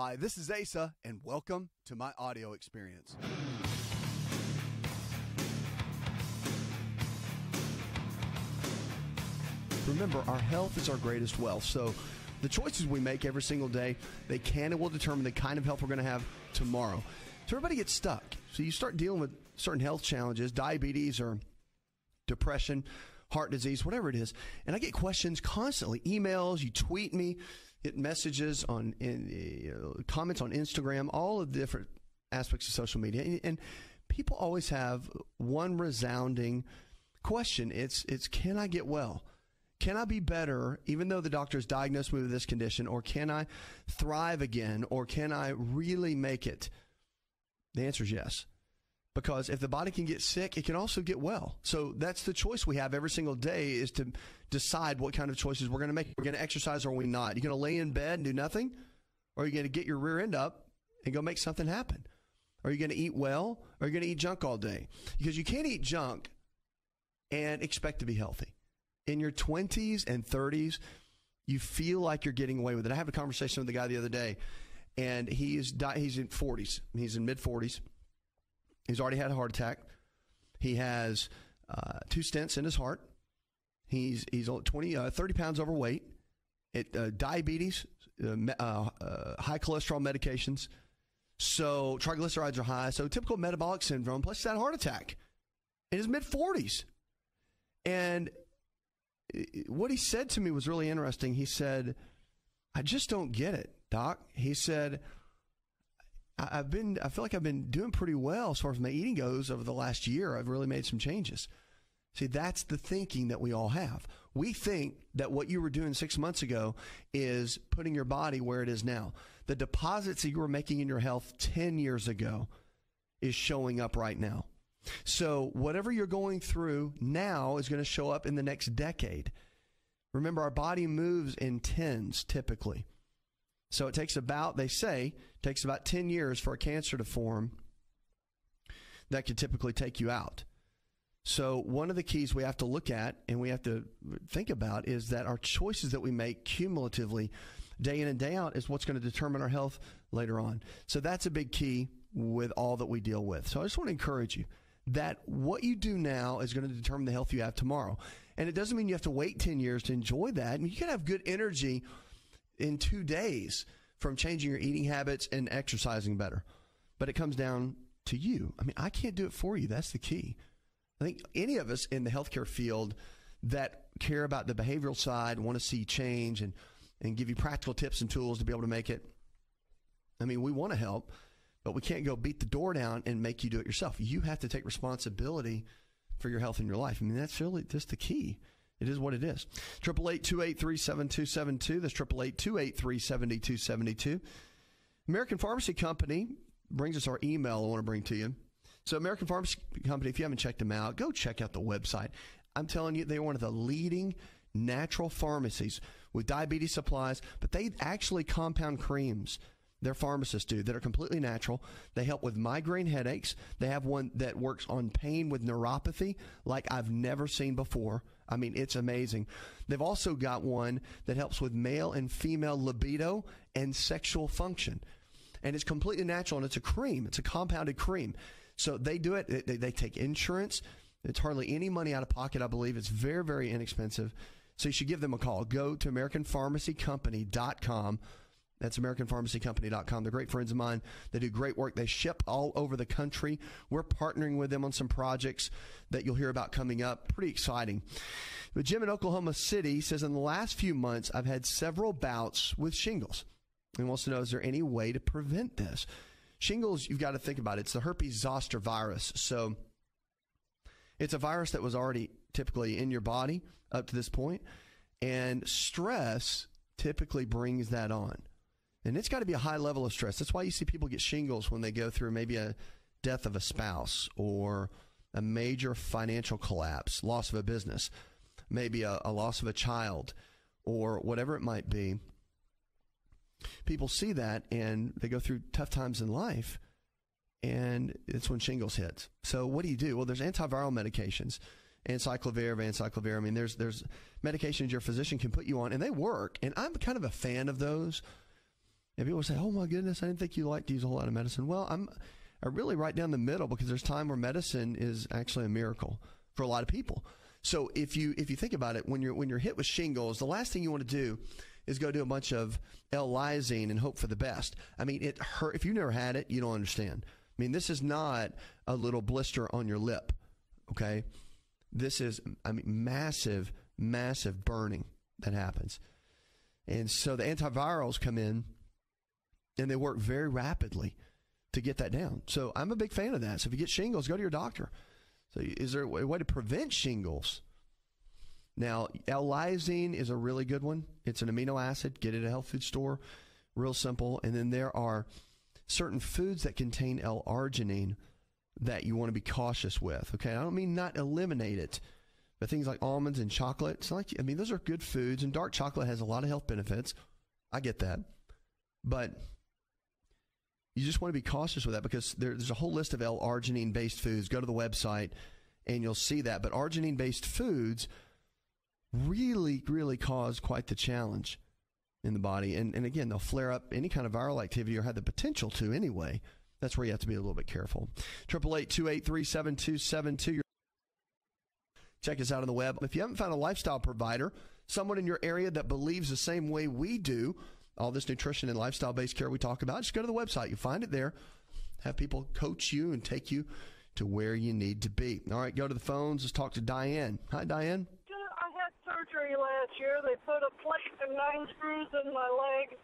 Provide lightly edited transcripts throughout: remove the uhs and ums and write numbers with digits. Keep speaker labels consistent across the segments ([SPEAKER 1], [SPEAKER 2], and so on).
[SPEAKER 1] Hi, this is Asa, and welcome to my audio experience. Remember, our health is our greatest wealth, so the choices we make every single day, they can and will determine the kind of health we're going to have tomorrow. So everybody gets stuck. So you start dealing with certain health challenges, diabetes or depression, heart disease, whatever it is. And I get questions constantly, emails, you tweet me, get messages on comments on Instagram, all of the different aspects of social media. And people always have one resounding question. It's can I get well? Can I be better even though the doctor's diagnosed me with this condition? Or can I thrive again? Or can I really make it? The answer is yes. Because if the body can get sick, it can also get well. So that's the choice we have every single day, is to decide what kind of choices we're going to make. We're going to exercise or are we not? You're going to lay in bed and do nothing? Or are you going to get your rear end up and go make something happen? Are you going to eat well? Or are you going to eat junk all day? Because you can't eat junk and expect to be healthy. In your 20s and 30s, you feel like you're getting away with it. I had a conversation with a guy the other day, and he's in 40s. He's in mid-40s. He's already had a heart attack. He has 2 stents in his heart. He's 30 pounds overweight. Diabetes, high cholesterol medications. So triglycerides are high. So typical metabolic syndrome. Plus he's had a heart attack in his mid-40s. And what he said to me was really interesting. He said, I just don't get it, Doc. He said, I feel like I've been doing pretty well as far as my eating goes over the last year. I've really made some changes. See, that's the thinking that we all have. We think that what you were doing 6 months ago is putting your body where it is now. The deposits that you were making in your health 10 years ago is showing up right now. So whatever you're going through now is going to show up in the next decade. Remember, our body moves in tens typically. So it takes about, they say, takes about 10 years for a cancer to form that could typically take you out. So one of the keys we have to look at and we have to think about is that our choices that we make cumulatively day in and day out is what's going to determine our health later on. So that's a big key with all that we deal with. So I just want to encourage you that what you do now is going to determine the health you have tomorrow. And it doesn't mean you have to wait 10 years to enjoy that. I mean, you can have good energy in 2 days from changing your eating habits and exercising better. But it comes down to you. I mean, I can't do it for you. That's the key. I think any of us in the healthcare field that care about the behavioral side, want to see change and give you practical tips and tools to be able to make it. I mean, we want to help, but we can't go beat the door down and make you do it yourself. You have to take responsibility for your health in your life. I mean, that's really just the key. It is what it is. 888-283-7272. That's 888-283-7272. American Pharmacy Company brings us our email I want to bring to you. So American Pharmacy Company, if you haven't checked them out, go check out the website. I'm telling you, they're one of the leading natural pharmacies with diabetes supplies, but they actually compound creams. Their pharmacists do that are completely natural. They help with migraine headaches. They have one that works on pain with neuropathy like I've never seen before. I mean, it's amazing. They've also got one that helps with male and female libido and sexual function. And it's completely natural, and it's a cream. It's a compounded cream. So they do it. They take insurance. It's hardly any money out of pocket, I believe. It's very, very inexpensive. So you should give them a call. Go to AmericanPharmacyCompany.com. That's AmericanPharmacyCompany.com. They're great friends of mine. They do great work. They ship all over the country. We're partnering with them on some projects that you'll hear about coming up. Pretty exciting. But Jim in Oklahoma City says, in the last few months, I've had several bouts with shingles. And wants to know, is there any way to prevent this? Shingles, you've got to think about it. It's the herpes zoster virus. So it's a virus that was already typically in your body up to this point. And stress typically brings that on. And it's got to be a high level of stress. That's why you see people get shingles when they go through maybe a death of a spouse or a major financial collapse, loss of a business, maybe a loss of a child or whatever it might be. People see that and they go through tough times in life, and it's when shingles hits. So what do? Well, there's antiviral medications, anciclovir. I mean, there's medications your physician can put you on, and they work. And I'm kind of a fan of those. And people say, oh my goodness, I didn't think you liked to use a whole lot of medicine. Well, I really right down the middle, because there's time where medicine is actually a miracle for a lot of people. So if you think about it, when you're hit with shingles, the last thing you want to do is go do a bunch of L-lysine and hope for the best. I mean, it hurt. If you've never had it, you don't understand. I mean, this is not a little blister on your lip, okay? This is, massive, massive burning that happens. And so the antivirals come in, and they work very rapidly to get that down. So I'm a big fan of that. So if you get shingles, go to your doctor. So is there a way to prevent shingles? Now, L-lysine is a really good one. It's an amino acid. Get it at a health food store. Real simple. And then there are certain foods that contain L-arginine that you want to be cautious with. Okay, I don't mean not eliminate it, but things like almonds and chocolate. It's like, those are good foods, and dark chocolate has a lot of health benefits. I get that. But you just want to be cautious with that, because there's a whole list of L-arginine-based foods. Go to the website, and you'll see that. But arginine-based foods really, really cause quite the challenge in the body. And again, they'll flare up any kind of viral activity, or have the potential to anyway. That's where you have to be a little bit careful. 888-283-7272. Check us out on the web. If you haven't found a lifestyle provider, someone in your area that believes the same way we do, all this nutrition and lifestyle-based care we talk about, just go to the website. You'll find it there. Have people coach you and take you to where you need to be. All right, go to the phones. Let's talk to Diane. Hi, Diane.
[SPEAKER 2] I had surgery last year. They put a plate and 9 screws in my leg.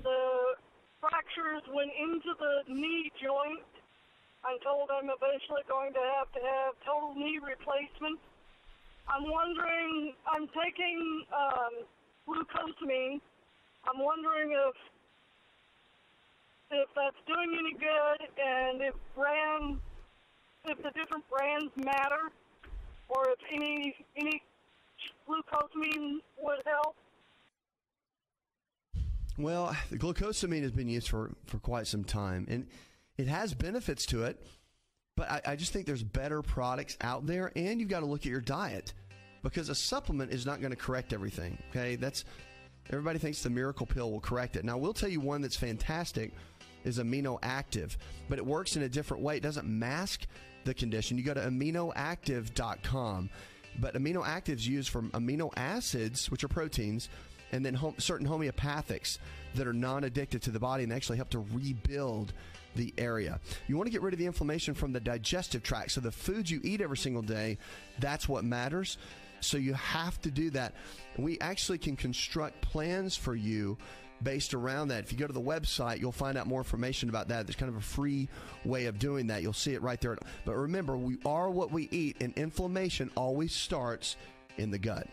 [SPEAKER 2] The fractures went into the knee joint. I'm told I'm eventually going to have total knee replacement. I'm wondering, I'm taking glucosamine. I'm wondering if that's doing any good, and if the different brands matter, or if any glucosamine would help.
[SPEAKER 1] Well, the glucosamine has been used for quite some time, and it has benefits to it, but I just think there's better products out there, and you've got to look at your diet, because a supplement is not going to correct everything, okay? Everybody thinks the miracle pill will correct it. Now, we'll tell you one that's fantastic is Amino Active, but it works in a different way. It doesn't mask the condition. You go to aminoactive.com, but Amino Active is used for amino acids, which are proteins, and then certain homeopathics that are non-addictive to the body and actually help to rebuild the area. You want to get rid of the inflammation from the digestive tract. So the foods you eat every single day, that's what matters. So you have to do that. And we actually can construct plans for you based around that. If you go to the website, you'll find out more information about that. There's kind of a free way of doing that. You'll see it right there. But remember, we are what we eat, and inflammation always starts in the gut.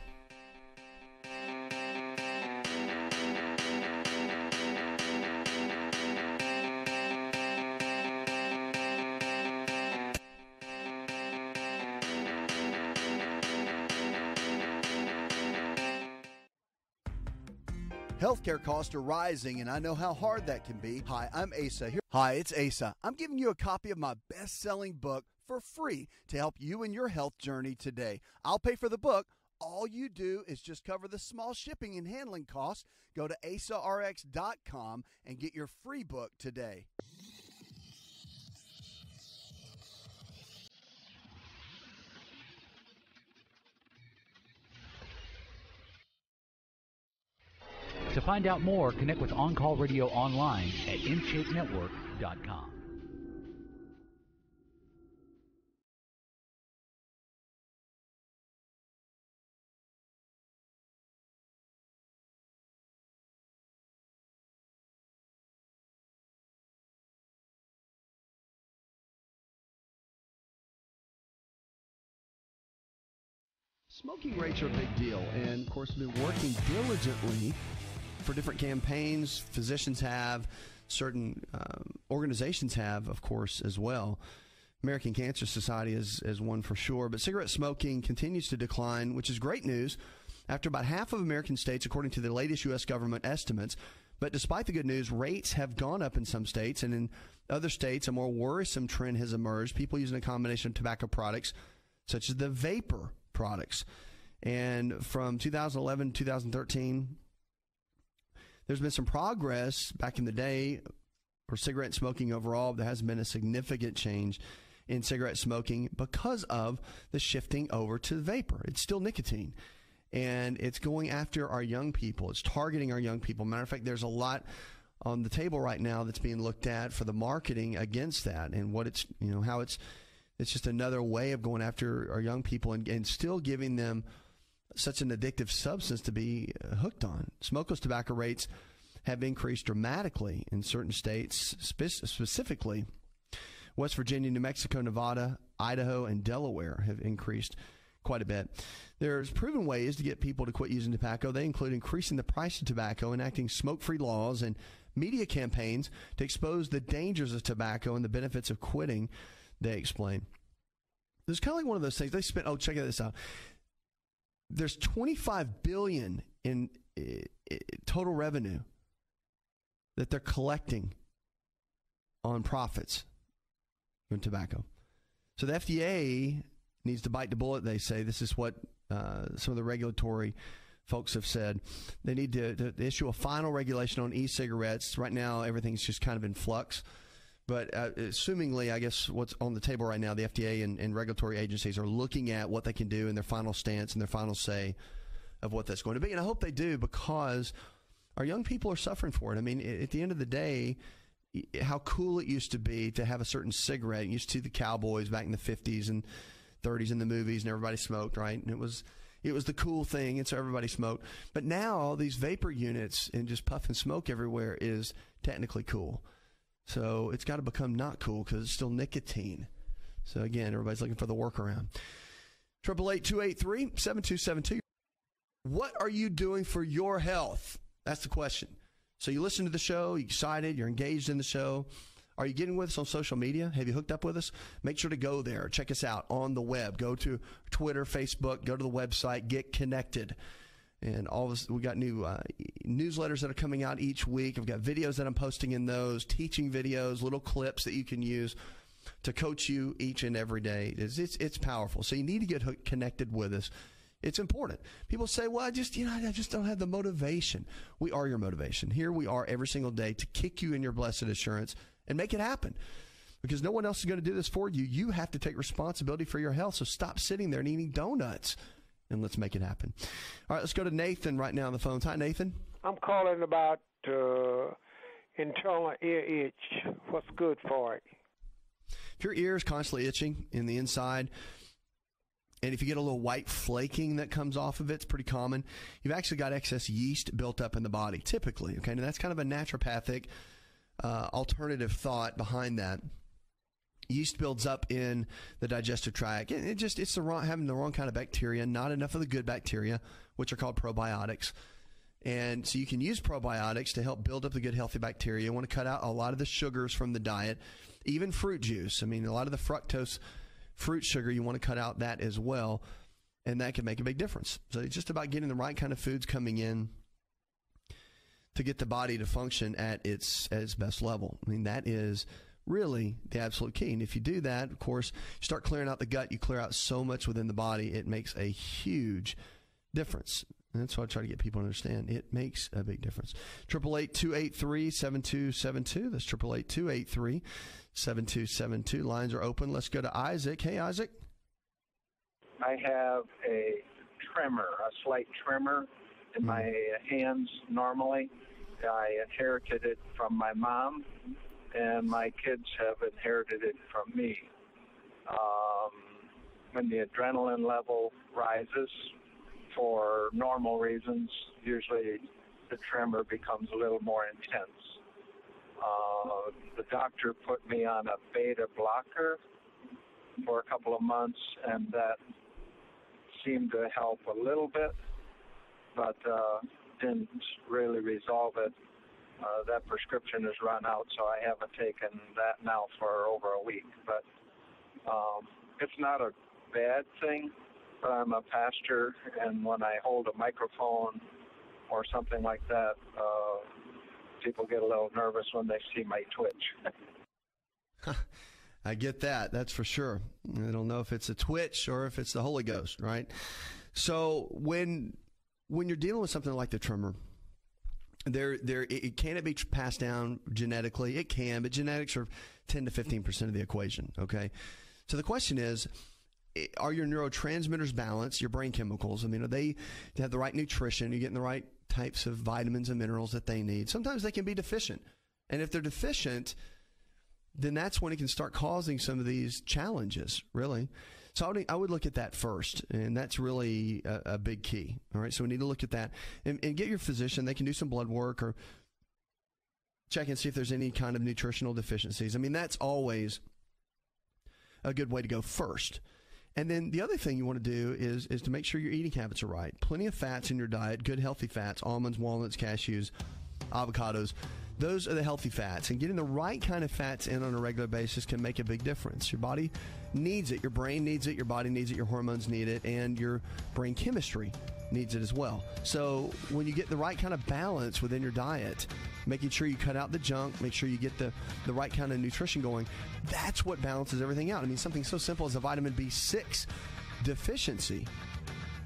[SPEAKER 3] Healthcare costs are rising, and I know how hard that can be. Hi, I'm Asa. Hi, it's Asa. I'm giving you a copy of my best-selling book for free to help you in your health journey today. I'll pay for the book. All you do is just cover the small shipping and handling costs. Go to asarx.com and get your free book today.
[SPEAKER 4] To find out more, connect with On Call Radio online at InShapeNetwork.com.
[SPEAKER 1] Smoking rates are a big deal, and of course, we've been working diligently for different campaigns. Physicians have, certain organizations have, of course, as well. American Cancer Society is one for sure. But cigarette smoking continues to decline, which is great news, after about half of American states, according to the latest U.S. government estimates. But despite the good news, rates have gone up in some states, and in other states, a more worrisome trend has emerged. People using a combination of tobacco products, such as the vapor products. And from 2011 to 2013, there's been some progress back in the day for cigarette smoking overall. There hasn't been a significant change in cigarette smoking because of the shifting over to the vapor. It's still nicotine, and it's going after our young people. It's targeting our young people. Matter of fact, there's a lot on the table right now that's being looked at for the marketing against that, and what it's, how it's just another way of going after our young people and still giving them such an addictive substance to be hooked on. Smokeless tobacco rates have increased dramatically in certain states, specifically West Virginia, New Mexico, Nevada, Idaho, and Delaware have increased quite a bit. There's proven ways to get people to quit using tobacco. They include increasing the price of tobacco, enacting smoke-free laws, and media campaigns to expose the dangers of tobacco and the benefits of quitting, they explain. There's kind of like one of those things. They spent, check this out. There's $25 billion in total revenue that they're collecting on profits from tobacco. So the FDA needs to bite the bullet, they say. This is what some of the regulatory folks have said. They need to issue a final regulation on e-cigarettes. Right now, everything's just kind of in flux. But assumingly, I guess what's on the table right now, the FDA and regulatory agencies are looking at what they can do in their final stance and their final say of what that's going to be. And I hope they do, because our young people are suffering for it. I mean, at the end of the day, how cool it used to be to have a certain cigarette. You used to see the cowboys back in the 50s and 30s in the movies, and everybody smoked, right? And it was the cool thing, and so everybody smoked. But now these vapor units and just puff and smoke everywhere is technically cool. So it's got to become not cool because it's still nicotine. So again, everybody's looking for the workaround. 888-283-7272. What are you doing for your health? That's the question. So you listen to the show, you're excited, you're engaged in the show. Are you getting with us on social media? Have you hooked up with us? Make sure to go there. Check us out on the web. Go to Twitter, Facebook, go to the website, get connected. And all of us, we got new newsletters that are coming out each week. I've got videos that I'm posting in those, teaching videos, little clips that you can use to coach you each and every day. It's powerful. So you need to get connected with us. It's important. People say, well, I just don't have the motivation. We are your motivation. Here we are every single day to kick you in your blessed assurance and make it happen, because no one else is going to do this for you. You have to take responsibility for your health. So stop sitting there and eating donuts, and let's make it happen. All right, let's go to Nathan right now on the phone. Hi, Nathan.
[SPEAKER 5] I'm calling about internal ear itch. What's good for it?
[SPEAKER 1] If your ear is constantly itching in the inside, and if you get a little white flaking that comes off of it, it's pretty common. You've actually got excess yeast built up in the body, typically. Okay, now that's kind of a naturopathic alternative thought behind that. Yeast builds up in the digestive tract. It's having the wrong kind of bacteria, not enough of the good bacteria, which are called probiotics. And so you can use probiotics to help build up the good, healthy bacteria. You want to cut out a lot of the sugars from the diet, even fruit juice. I mean, a lot of the fructose fruit sugar, you want to cut out that as well, and that can make a big difference. So it's just about getting the right kind of foods coming in to get the body to function at its best level. I mean, that is really the absolute key. And if you do that, of course, you start clearing out the gut, you clear out so much within the body, it makes a huge difference. And that's what I try to get people to understand. It makes a big difference. 888-283-7272. That's 888-283-7272. Lines are open. Let's go to Isaac. Hey, Isaac.
[SPEAKER 6] I have a tremor, a slight tremor in my hands normally. I inherited it from my mom, and my kids have inherited it from me. When the adrenaline level rises, for normal reasons, usually the tremor becomes a little more intense. The doctor put me on a beta blocker for a couple of months, and that seemed to help a little bit, but didn't really resolve it. That prescription has run out, so I haven't taken that now for over a week. But it's not a bad thing. But I'm a pastor, and when I hold a microphone or something like that, people get a little nervous when they see my twitch.
[SPEAKER 1] I get that. That's for sure. I don't know if it's a twitch or if it's the Holy Ghost, right? So when you're dealing with something like the tremor, Can it be passed down genetically? It can, but genetics are 10 to 15% of the equation. Okay, so the question is, are your neurotransmitters balanced? Your brain chemicals? I mean, are they have the right nutrition? Are you getting the right types of vitamins and minerals that they need? Sometimes they can be deficient, and if they're deficient, then that's when it can start causing some of these challenges. Really. So I would look at that first, and that's really a big key. All right, so we need to look at that and get your physician. They can do some blood work or check and see if there's any kind of nutritional deficiencies. I mean, that's always a good way to go first. And then the other thing you want to do is to make sure your eating habits are right. Plenty of fats in your diet, good healthy fats, almonds, walnuts, cashews, avocados. Those are the healthy fats, and getting the right kind of fats in on a regular basis can make a big difference. Your body needs it, your brain needs it, your body needs it, your hormones need it, and your brain chemistry needs it as well. So when you get the right kind of balance within your diet, making sure you cut out the junk, make sure you get the right kind of nutrition going, that's what balances everything out. I mean, something so simple as a vitamin B6 deficiency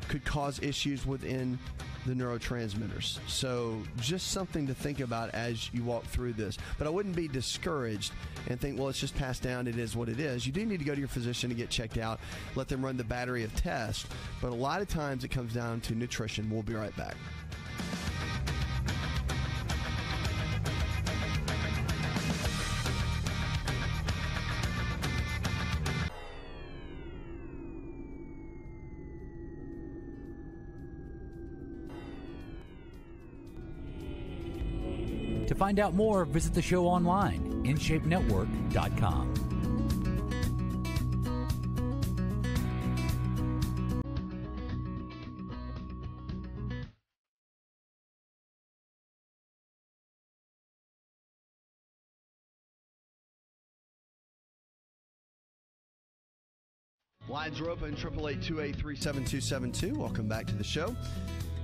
[SPEAKER 1] could cause issues within the neurotransmitters. So just something to think about as you walk through this. But I wouldn't be discouraged and think, well, it's just passed down. It is what it is. You do need to go to your physician to get checked out. Let them run the battery of tests. But a lot of times it comes down to nutrition. We'll be right back.
[SPEAKER 4] To find out more, visit the show online, InShapeNetwork.com.
[SPEAKER 1] Lines are open, 888-283-7272. Welcome back to the show.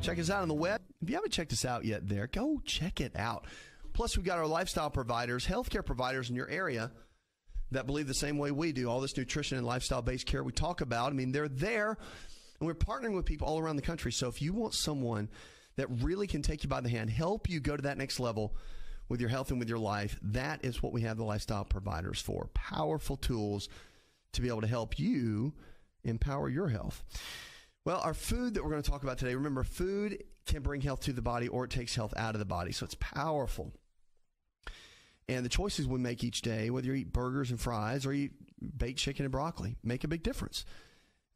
[SPEAKER 1] Check us out on the web. If you haven't checked us out yet there, go check it out. Plus, we've got our lifestyle providers, healthcare providers in your area that believe the same way we do. All this nutrition and lifestyle-based care we talk about, I mean, they're there, and we're partnering with people all around the country. So if you want someone that really can take you by the hand, help you go to that next level with your health and with your life, that is what we have the lifestyle providers for. Powerful tools to be able to help you empower your health. Well, our food that we're going to talk about today, remember, food can bring health to the body or it takes health out of the body. So it's powerful. And the choices we make each day, whether you eat burgers and fries or you eat baked chicken and broccoli, make a big difference.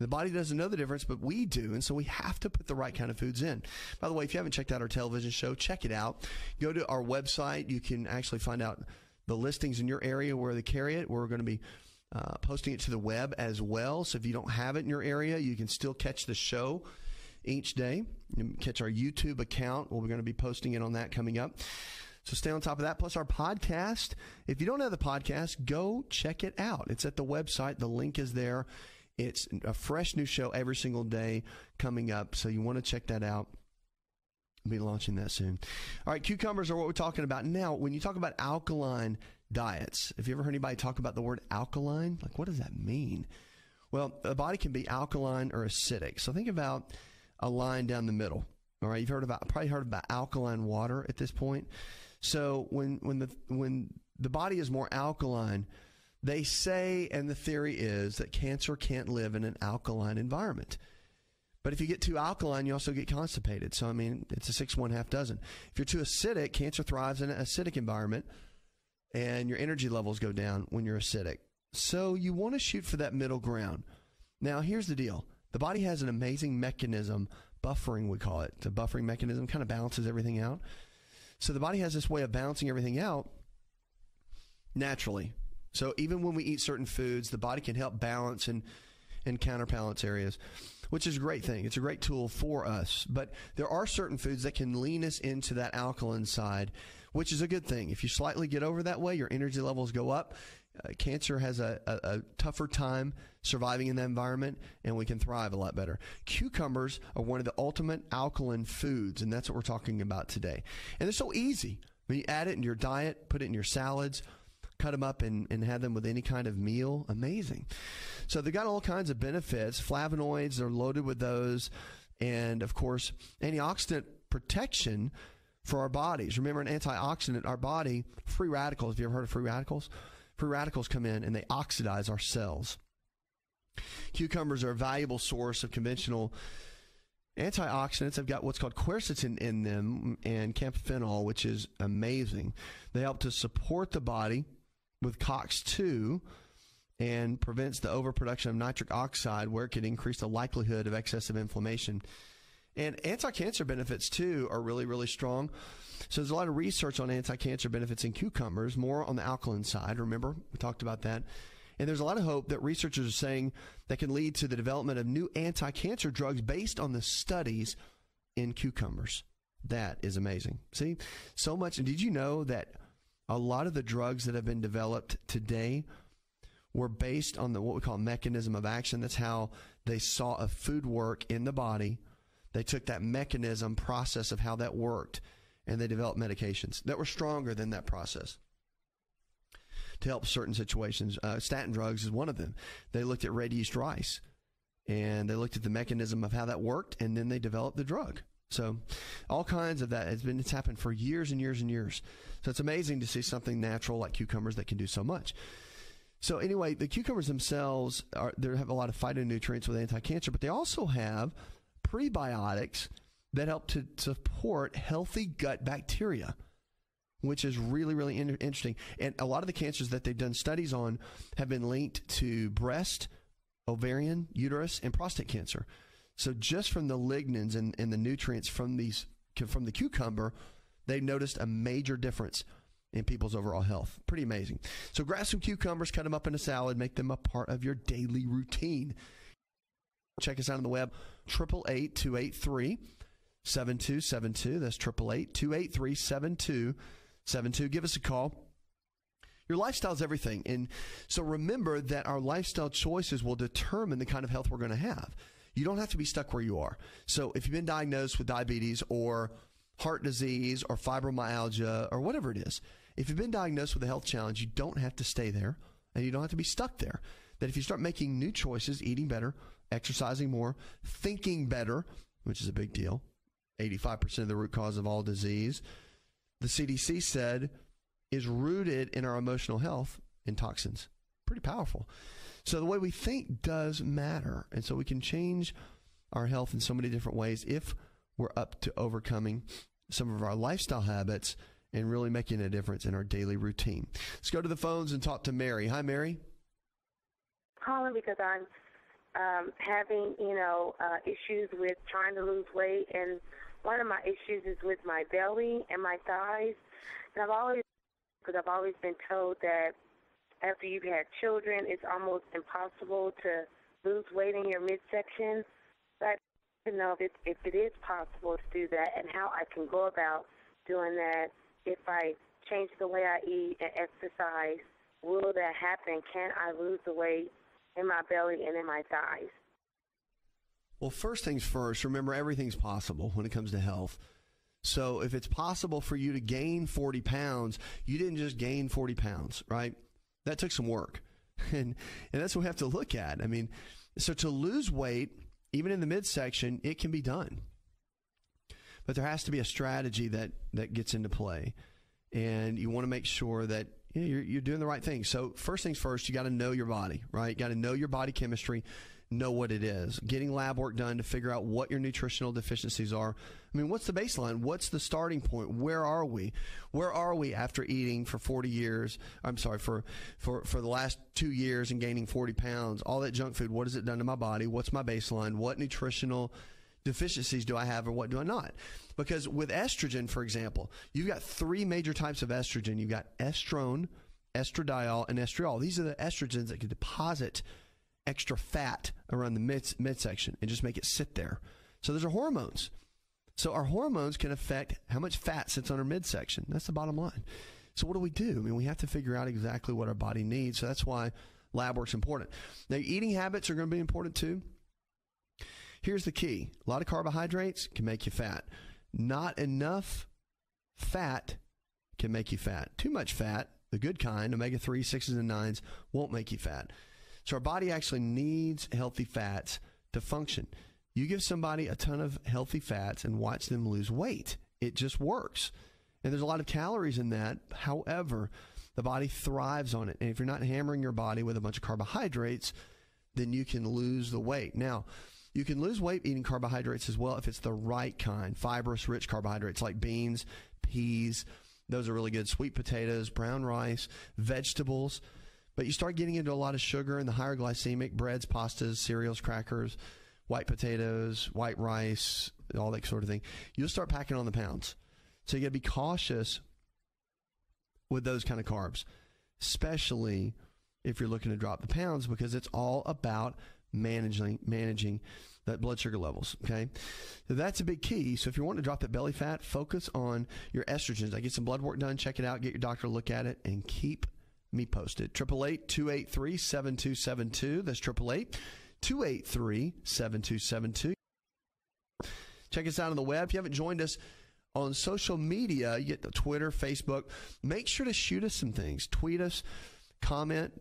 [SPEAKER 1] The body doesn't know the difference, but we do, and so we have to put the right kind of foods in. By the way, if you haven't checked out our television show, check it out. Go to our website. You can actually find out the listings in your area where they carry it. We're going to be posting it to the web as well. So if you don't have it in your area, you can still catch the show each day. You can catch our YouTube account. We're going to be posting it on that coming up. So stay on top of that. Plus our podcast. If you don't have the podcast, go check it out. It's at the website. The link is there. It's a fresh new show every single day coming up. So you want to check that out. I'll be launching that soon. All right, cucumbers are what we're talking about. Now, when you talk about alkaline diets, have you ever heard anybody talk about the word alkaline? Like, what does that mean? Well, the body can be alkaline or acidic. So think about a line down the middle. All right, you've probably heard about alkaline water at this point. So when the body is more alkaline, they say, and the theory is that cancer can't live in an alkaline environment. But if you get too alkaline, you also get constipated. So, I mean, it's a 6, 1/2 dozen. If you're too acidic, cancer thrives in an acidic environment, and your energy levels go down when you're acidic. So you want to shoot for that middle ground. Now, here's the deal. The body has an amazing mechanism, buffering we call it. It's a buffering mechanism, kind of balances everything out. So the body has this way of balancing everything out naturally. So even when we eat certain foods, the body can help balance and counterbalance areas, which is a great thing. It's a great tool for us. But there are certain foods that can lean us into that alkaline side, which is a good thing. If you slightly get over that way, your energy levels go up. Cancer has a tougher time surviving in that environment, and we can thrive a lot better. Cucumbers are one of the ultimate alkaline foods, and that's what we're talking about today. And they're so easy. When you add it in your diet, put it in your salads, cut them up and have them with any kind of meal. Amazing. So they've got all kinds of benefits. Flavonoids, they're loaded with those. And, of course, antioxidant protection for our bodies. Remember, an antioxidant, our body, free radicals. Have you ever heard of free radicals? Free radicals come in and they oxidize our cells. Cucumbers are a valuable source of conventional antioxidants. They've got what's called quercetin in them and camphophyllanol, which is amazing. They help to support the body with COX-2 and prevents the overproduction of nitric oxide, where it could increase the likelihood of excessive inflammation. And anti-cancer benefits, too, are really, really strong. So there's a lot of research on anti-cancer benefits in cucumbers, more on the alkaline side. Remember, we talked about that. And there's a lot of hope that researchers are saying that can lead to the development of new anti-cancer drugs based on the studies in cucumbers. That is amazing. See, so much. And did you know that a lot of the drugs that have been developed today were based on what we call mechanism of action? That's how they saw a food work in the body. They took that mechanism process of how that worked, and they developed medications that were stronger than that process to help certain situations. Statin drugs is one of them. They looked at red yeast rice, and they looked at the mechanism of how that worked, and then they developed the drug. So all kinds of that. It's happened for years and years and years. So it's amazing to see something natural like cucumbers that can do so much. So anyway, the cucumbers themselves, they have a lot of phytonutrients with anti-cancer, but they also have prebiotics that help to support healthy gut bacteria, which is really, really interesting. And a lot of the cancers that they've done studies on have been linked to breast, ovarian, uterus, and prostate cancer. So just from the lignans and the nutrients from the cucumber, they noticed a major difference in people's overall health. Pretty amazing. So grab some cucumbers, cut them up in a salad, make them a part of your daily routine. Check us out on the web, 888-283-7272. That's 888-283-7272. Give us a call. Your lifestyle is everything. And so remember that our lifestyle choices will determine the kind of health we're going to have. You don't have to be stuck where you are. So if you've been diagnosed with diabetes or heart disease or fibromyalgia or whatever it is, if you've been diagnosed with a health challenge, you don't have to stay there and you don't have to be stuck there. That if you start making new choices, eating better, exercising more, thinking better, which is a big deal, 85% of the root cause of all disease, the CDC said, is rooted in our emotional health and toxins. Pretty powerful. So the way we think does matter. And so we can change our health in so many different ways if we're up to overcoming some of our lifestyle habits and really making a difference in our daily routine. Let's go to the phones and talk to Mary. Hi, Mary.
[SPEAKER 7] Calling because I'm having, issues with trying to lose weight, and one of my issues is with my belly and my thighs. And I've always been told that after you've had children, it's almost impossible to lose weight in your midsection. But I don't know if it is possible to do that and how I can go about doing that. If I change the way I eat and exercise, will that happen? Can I lose the weight in my belly and in my thighs?
[SPEAKER 1] Well, first things first, remember everything's possible when it comes to health. So if it's possible for you to gain 40 pounds, you didn't just gain 40 pounds, right? That took some work. And that's what we have to look at. I mean, so to lose weight, even in the midsection, it can be done. But there has to be a strategy that gets into play. And you want to make sure that you're doing the right thing. So first things first, you got to know your body, right? You got to know your body chemistry, know what it is. Getting lab work done to figure out what your nutritional deficiencies are. I mean, what's the baseline? What's the starting point? Where are we? Where are we after eating for 40 years? I'm sorry, for the last 2 years and gaining 40 pounds? All that junk food, what has it done to my body? What's my baseline? What nutritional deficiencies do I have or what do I not? Because with estrogen, for example, you've got 3 major types of estrogen. You've got estrone, estradiol, and estriol. These are the estrogens that can deposit extra fat around the midsection and just make it sit there. So those are hormones. So our hormones can affect how much fat sits on our midsection. That's the bottom line. So what do? I mean, we have to figure out exactly what our body needs. So that's why lab work's important. Now, eating habits are going to be important too. Here's the key. A lot of carbohydrates can make you fat. Not enough fat can make you fat. Too much fat, the good kind, omega-3, 6s, and 9s, won't make you fat. So our body actually needs healthy fats to function. You give somebody a ton of healthy fats and watch them lose weight. It just works. And there's a lot of calories in that. However, the body thrives on it. And if you're not hammering your body with a bunch of carbohydrates, then you can lose the weight. Now, you can lose weight eating carbohydrates as well if it's the right kind, fibrous, rich carbohydrates like beans, peas. Those are really good. Sweet potatoes, brown rice, vegetables. But you start getting into a lot of sugar and the higher glycemic breads, pastas, cereals, crackers, white potatoes, white rice, all that sort of thing. You'll start packing on the pounds. So you got to be cautious with those kind of carbs, especially if you're looking to drop the pounds, because it's all about managing that blood sugar levels, okay? So that's a big key. So if you want to drop that belly fat, focus on your estrogens. I get some blood work done, check it out, get your doctor to look at it, and keep me posted. 888-283-7272. That's 888-283-7272. Check us out on the web. If you haven't joined us on social media, you get the Twitter, Facebook. Make sure to shoot us some things. Tweet us, comment,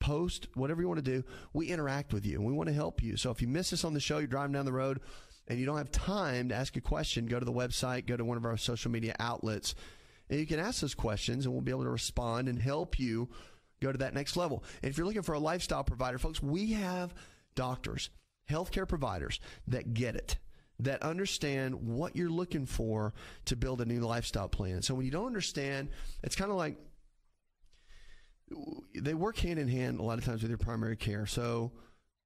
[SPEAKER 1] post, whatever you want to do. We interact with you, and we want to help you. So if you miss us on the show, you're driving down the road, and you don't have time to ask a question, go to the website, go to one of our social media outlets, and you can ask those questions, and we'll be able to respond and help you go to that next level. And if you're looking for a lifestyle provider, folks, we have doctors, healthcare providers that get it, that understand what you're looking for to build a new lifestyle plan. So when you don't understand, it's kind of like they work hand in hand a lot of times with your primary care. So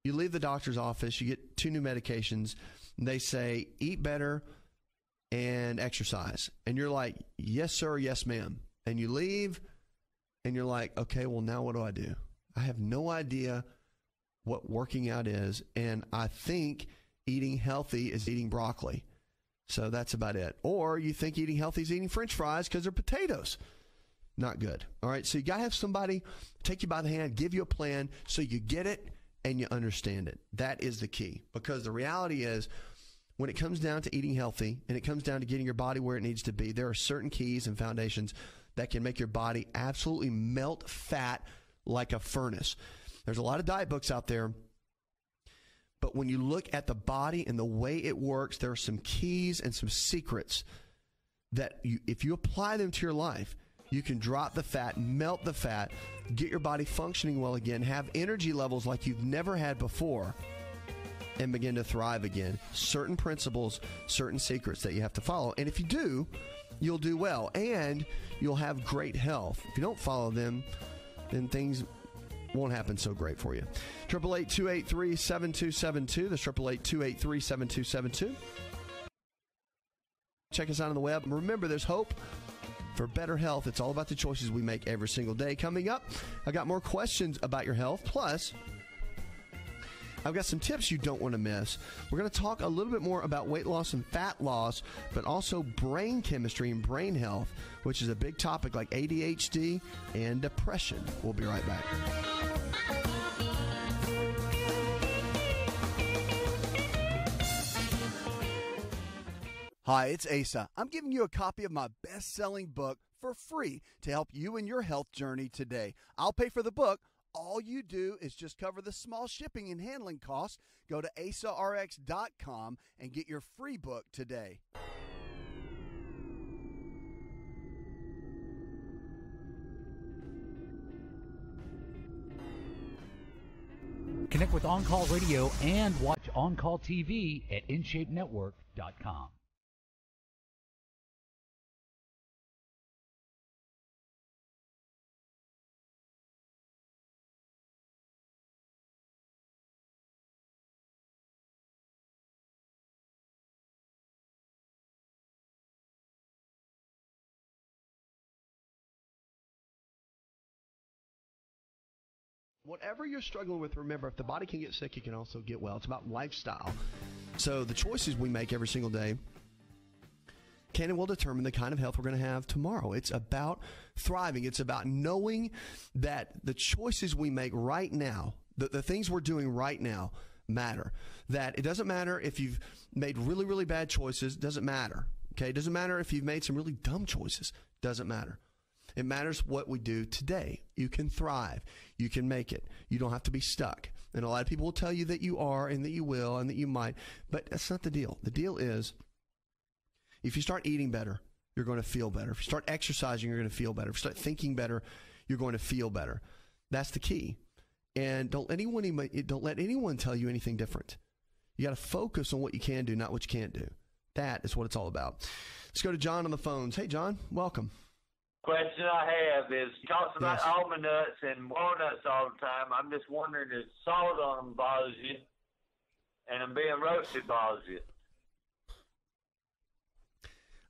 [SPEAKER 1] you leave the doctor's office, you get 2 new medications, and they say, eat better and exercise. And you're like, yes, sir, yes, ma'am. And you leave, and you're like, okay, well, now what do? I have no idea what working out is, and I think eating healthy is eating broccoli. So that's about it. Or you think eating healthy is eating French fries because they're potatoes. Not good. All right, so you got to have somebody take you by the hand, give you a plan so you get it and you understand it. That is the key, because the reality is when it comes down to eating healthy and it comes down to getting your body where it needs to be, there are certain keys and foundations that can make your body absolutely melt fat like a furnace. There's a lot of diet books out there, but when you look at the body and the way it works, there are some keys and some secrets that if you apply them to your life, you can drop the fat, melt the fat, get your body functioning well again, have energy levels like you've never had before, and begin to thrive again. Certain principles, certain secrets that you have to follow. And if you do, you'll do well, and you'll have great health. If you don't follow them, then things won't happen so great for you. 888-283-7272. That's 888-283-7272. Check us out on the web. Remember, there's hope for better health. It's all about the choices we make every single day. Coming up, I got more questions about your health. Plus, I've got some tips you don't want to miss. We're going to talk a little bit more about weight loss and fat loss, but also brain chemistry and brain health, which is a big topic like ADHD and depression. We'll be right back.
[SPEAKER 3] Hi, it's Asa. I'm giving you a copy of my best-selling book for free to help you in your health journey today. I'll pay for the book. All you do is just cover the small shipping and handling costs. Go to asarx.com and get your free book today.
[SPEAKER 4] Connect with On Call Radio and watch On Call TV at InShapeNetwork.com.
[SPEAKER 1] Whatever you're struggling with, remember, if the body can get sick, it can also get well. It's about lifestyle. So the choices we make every single day can and will determine the kind of health we're going to have tomorrow. It's about thriving. It's about knowing that the choices we make right now, the things we're doing right now, matter. That it doesn't matter if you've made really, really bad choices. Doesn't matter. Okay? It doesn't matter if you've made some really dumb choices. Doesn't matter. It matters what we do today. You can thrive. You can make it. You don't have to be stuck. And a lot of people will tell you that you are and that you will and that you might, but that's not the deal. The deal is If you start eating better, you're going to feel better. If you start exercising, you're going to feel better. If you start thinking better, you're going to feel better. That's the key. And don't let anyone tell you anything different. You got to focus on what you can do, not what you can't do. That is what it's all about. Let's go to John on the phones. Hey, John, welcome.
[SPEAKER 8] Question I have is, he talks about almond nuts and walnuts all the time. I'm just wondering if salt on them bothers you and them being roasted bothers you.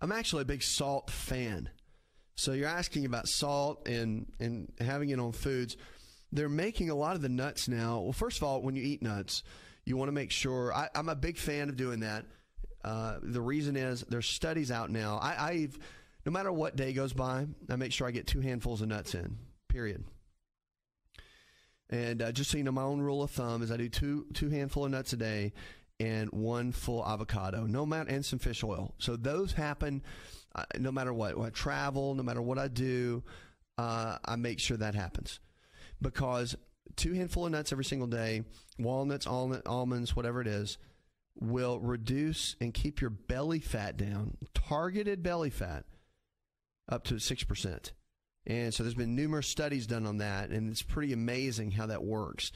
[SPEAKER 1] I'm actually a big salt fan. So you're asking about salt and having it on foods. They're making a lot of the nuts now. Well, first of all, when you eat nuts, you want to make sure. I'm a big fan of doing that. The reason is there's studies out now. I've no matter what day goes by, I make sure I get 2 handfuls of nuts in, period. And just so you know, my own rule of thumb is I do two handful of nuts a day and 1 full avocado, and some fish oil. So those happen no matter what. When I travel, no matter what I do, I make sure that happens. Because 2 handful of nuts every single day, walnuts, almonds, whatever it is, will reduce and keep your belly fat down, targeted belly fat, up to 6%. And so there's been numerous studies done on that, and it's pretty amazing how that works.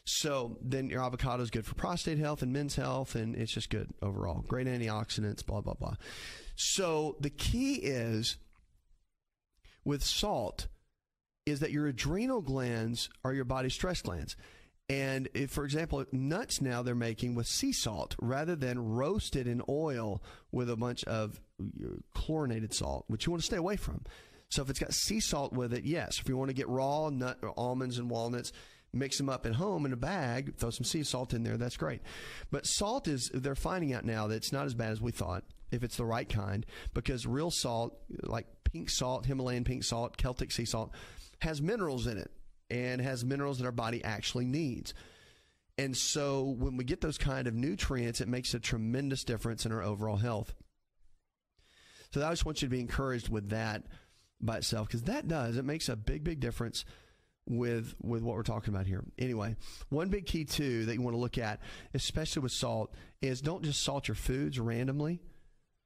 [SPEAKER 1] So then your avocado is good for prostate health and men's health, and it's just good overall. Great antioxidants, blah, blah, blah. So the key is with salt is that your adrenal glands are your body's stress glands. And if, for example, nuts now they're making with sea salt rather than roasted in oil with a bunch of chlorinated salt, which you want to stay away from. So if it's got sea salt with it, yes. If you want to get raw nut or almonds and walnuts, mix them up at home in a bag, throw some sea salt in there, that's great. But salt they're finding out now that it's not as bad as we thought, if it's the right kind, because real salt, like pink salt, Himalayan pink salt, Celtic sea salt, has minerals in it. And has minerals that our body actually needs. And so when we get those kind of nutrients, it makes a tremendous difference in our overall health. So I just want you to be encouraged with that by itself, because it makes a big, big difference with what we're talking about here. Anyway, one big key too that you want to look at, especially with salt, is don't just salt your foods randomly,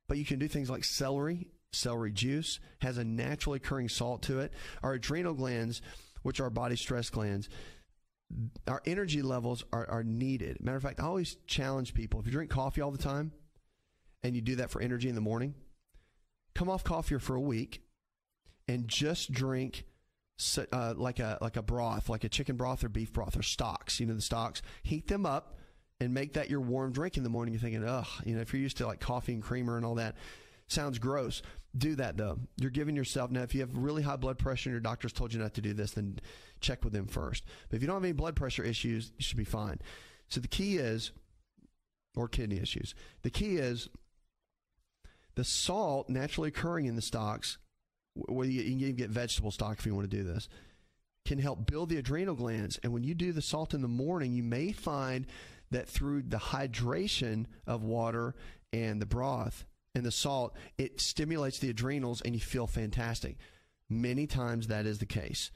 [SPEAKER 1] but you can do things like celery. Celery juice has a naturally occurring salt to it. Our adrenal glands, which are body stress glands, our energy levels are needed. Matter of fact, I always challenge people, if you drink coffee all the time and you do that for energy in the morning, come off coffee for a week and just drink like a broth, like a chicken broth or beef broth or stocks. You know, the stocks, heat them up and make that your warm drink in the morning. You're thinking, if you're used to like coffee and creamer and all that, sounds gross. Do that, though. You're giving yourself, now, if you have really high blood pressure and your doctor's told you not to do this, then check with them first. But if you don't have any blood pressure issues, you should be fine. So the key is, or kidney issues, the key is the salt naturally occurring in the stocks, where you can even get vegetable stock if you want to do this, can help build the adrenal glands. And when you do the salt in the morning, you may find that through the hydration of water and the broth, and the salt, it stimulates the adrenals and you feel fantastic. Many times that is the case.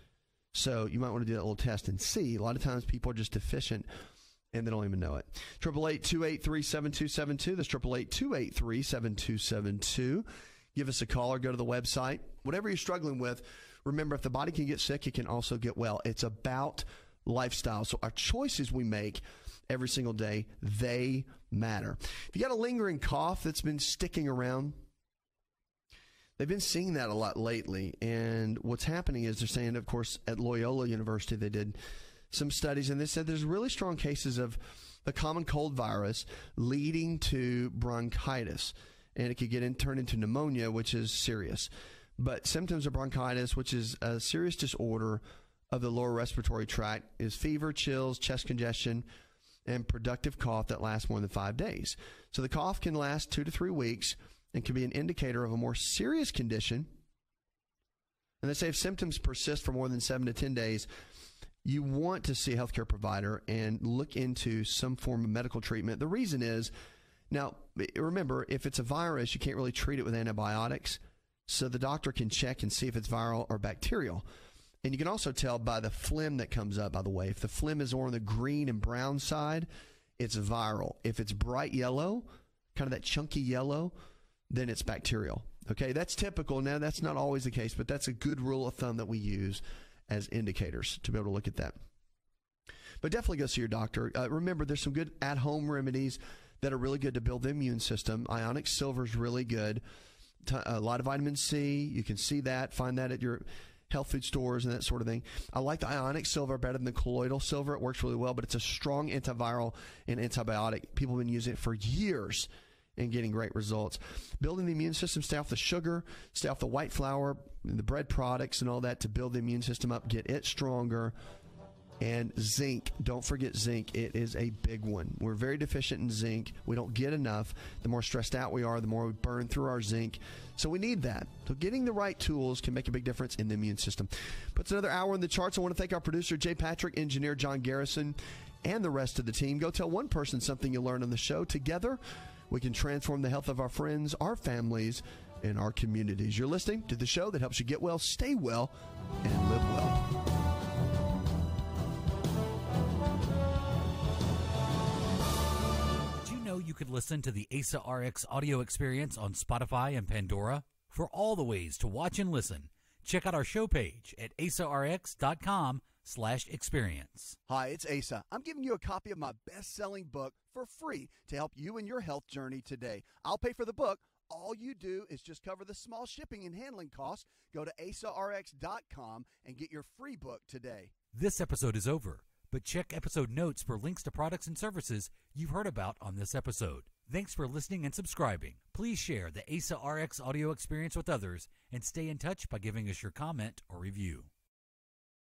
[SPEAKER 1] So you might want to do that little test and see. A lot of times people are just deficient and they don't even know it. 888-283-7272. That's 888-283-7272. Give us a call or go to the website. Whatever you're struggling with, remember, if the body can get sick, it can also get well. It's about lifestyle. So our choices we make every single day, they matter. If you got a lingering cough that's been sticking around, they've been seeing that a lot lately. And what's happening is they're saying, of course, at Loyola University, they did some studies, and they said there's really strong cases of the common cold virus leading to bronchitis. And it could turn into pneumonia, which is serious. But symptoms of bronchitis, which is a serious disorder of the lower respiratory tract, is fever, chills, chest congestion, and productive cough that lasts more than 5 days. So the cough can last 2 to 3 weeks and can be an indicator of a more serious condition. And they say if symptoms persist for more than 7 to 10 days, you want to see a healthcare provider and look into some form of medical treatment. The reason is, now remember, if it's a virus, you can't really treat it with antibiotics. So the doctor can check and see if it's viral or bacterial. And you can also tell by the phlegm that comes up, by the way. If the phlegm is more on the green and brown side, it's viral. If it's bright yellow, kind of that chunky yellow, then it's bacterial. Okay, that's typical. Now, that's not always the case, but that's a good rule of thumb that we use as indicators to be able to look at that. But definitely go see your doctor. Remember, there's some good at-home remedies that are really good to build the immune system. Ionic silver is really good. A lot of vitamin C. You can see that, find that at your health food stores and that sort of thing. I like the ionic silver better than the colloidal silver. It works really well, but it's a strong antiviral and antibiotic. People have been using it for years and getting great results. Building the immune system, stay off the sugar, stay off the white flour, the bread products and all that to build the immune system up, get it stronger. And zinc, don't forget zinc. It is a big one. We're very deficient in zinc. We don't get enough. The more stressed out we are, the more we burn through our zinc. So we need that. So getting the right tools can make a big difference in the immune system. Puts another hour in the charts. I want to thank our producer, Jay Patrick, engineer John Garrison, and the rest of the team. Go tell one person something you learned on the show. Together, we can transform the health of our friends, our families, and our communities. You're listening to the show that helps you get well, stay well, and live well.
[SPEAKER 4] You could listen to the Asa Rx audio experience on Spotify and Pandora. For all the ways to watch and listen, check out our show page at asarx.com/experience.
[SPEAKER 3] Hi, it's Asa. I'm giving you a copy of my best-selling book for free to help you in your health journey today. I'll pay for the book. All you do is just cover the small shipping and handling costs. Go to asarx.com and get your free book today.
[SPEAKER 4] This episode is over, but check episode notes for links to products and services you've heard about on this episode. Thanks for listening and subscribing. Please share the Asa Rx audio experience with others and stay in touch by giving us your comment or review.